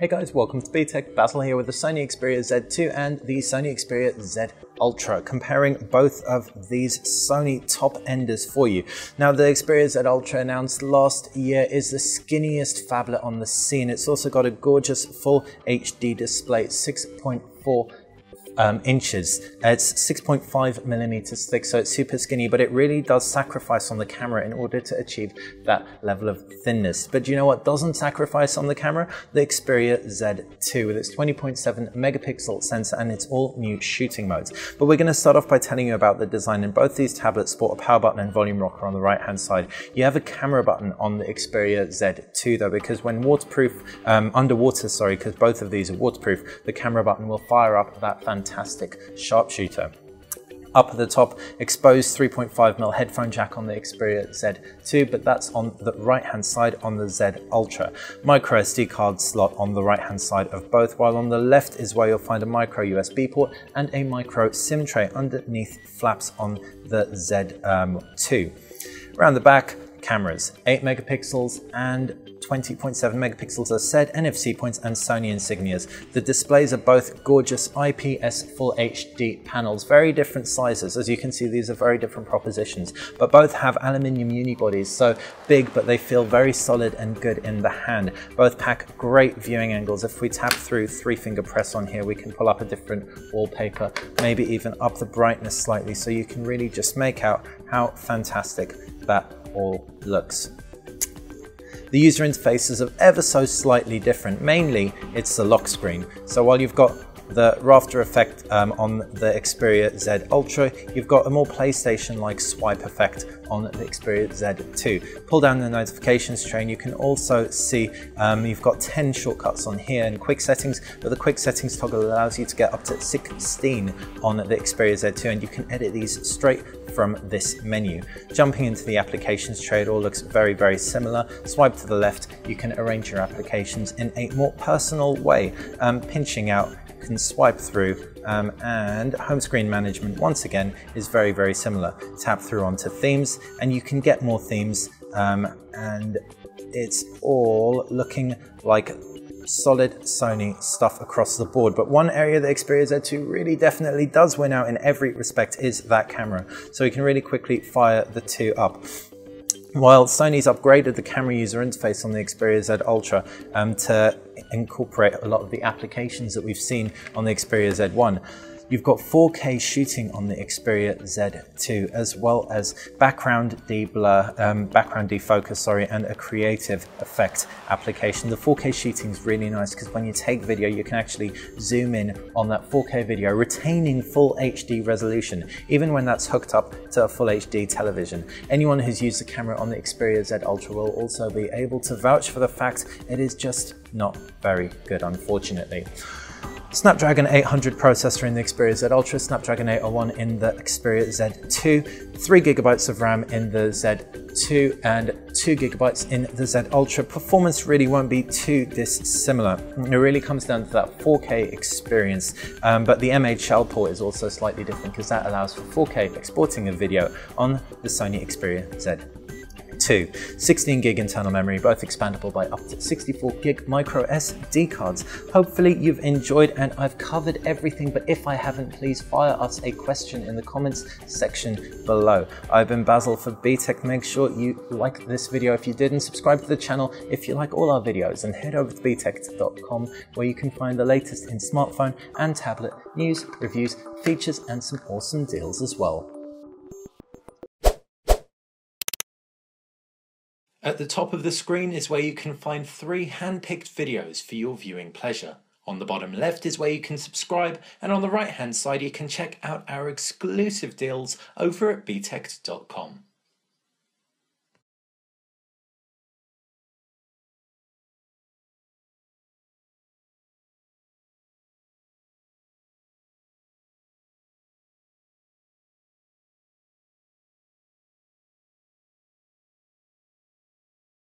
Hey guys, welcome to BTech. Basil here with the Sony Xperia Z2 and the Sony Xperia Z Ultra, comparing both of these Sony top-enders for you. Now, the Xperia Z Ultra, announced last year, is the skinniest phablet on the scene. It's also got a gorgeous full HD display, 6.4 inches. It's 6.5 millimeters thick, so it's super skinny, but it really does sacrifice on the camera in order to achieve that level of thinness. But do you know what doesn't sacrifice on the camera? The Xperia Z2 with its 20.7 megapixel sensor and its all new shooting modes. But we're going to start off by telling you about the design. And both these tablets sport a power button and volume rocker on the right hand side. You have a camera button on the Xperia Z2 though, because when underwater, because both of these are waterproof, the camera button will fire up that fantastic sharpshooter. Up at the top, exposed 3.5mm headphone jack on the Xperia Z2, but that's on the right hand side on the Z Ultra. Micro SD card slot on the right hand side of both, while on the left is where you'll find a micro USB port and a micro SIM tray underneath flaps on the Z2. Around the back, cameras, 8 megapixels and 20.7 megapixels as said, NFC points and Sony insignias. The displays are both gorgeous IPS Full HD panels, very different sizes. As you can see, these are very different propositions, but both have aluminium unibodies, so big, but they feel very solid and good in the hand. Both pack great viewing angles. If we tap through 3-finger press on here, we can pull up a different wallpaper, maybe even up the brightness slightly, so you can really just make out how fantastic that all looks. The user interfaces are ever so slightly different. Mainly, it's the lock screen. So while you've got the rafter effect on the Xperia Z Ultra, you've got a more PlayStation-like swipe effect on the Xperia Z2. Pull down the notifications tray and you can also see you've got 10 shortcuts on here and quick settings, but the quick settings toggle allows you to get up to 16 on the Xperia Z2, and you can edit these straight from this menu. Jumping into the applications tray, it all looks very, very similar. Swipe to the left, you can arrange your applications in a more personal way. Pinching out, you can swipe through, and home screen management once again is very, very similar. Tap through onto themes and you can get more themes, and it's all looking like solid Sony stuff across the board. But one area the Xperia Z2 really definitely does win out in every respect is that camera. So you can really quickly fire the two up. While Sony's upgraded the camera user interface on the Xperia Z Ultra to incorporate a lot of the applications that we've seen on the Xperia Z1, you've got 4K shooting on the Xperia Z2, as well as background deblur, background defocus, and a creative effect application. The 4K shooting is really nice because when you take video, you can actually zoom in on that 4K video, retaining full HD resolution, even when that's hooked up to a full HD television. Anyone who's used the camera on the Xperia Z Ultra will also be able to vouch for the fact it is just not very good, unfortunately. Snapdragon 800 processor in the Xperia Z Ultra, Snapdragon 801 in the Xperia Z2, 3GB of RAM in the Z2 and 2GB in the Z Ultra. Performance really won't be too dissimilar. It really comes down to that 4K experience, but the MHL port is also slightly different because that allows for 4K exporting a video on the Sony Xperia Z2. 16GB internal memory, both expandable by up to 64GB micro SD cards. Hopefully you've enjoyed and I've covered everything, but if I haven't, please fire us a question in the comments section below. I've been Basil for BTech. Make sure you like this video if you did, and subscribe to the channel if you like all our videos, and head over to btech.com where you can find the latest in smartphone and tablet news, reviews, features and some awesome deals as well. At the top of the screen is where you can find 3 hand-picked videos for your viewing pleasure. On the bottom left is where you can subscribe, and on the right hand side you can check out our exclusive deals over at btech.com.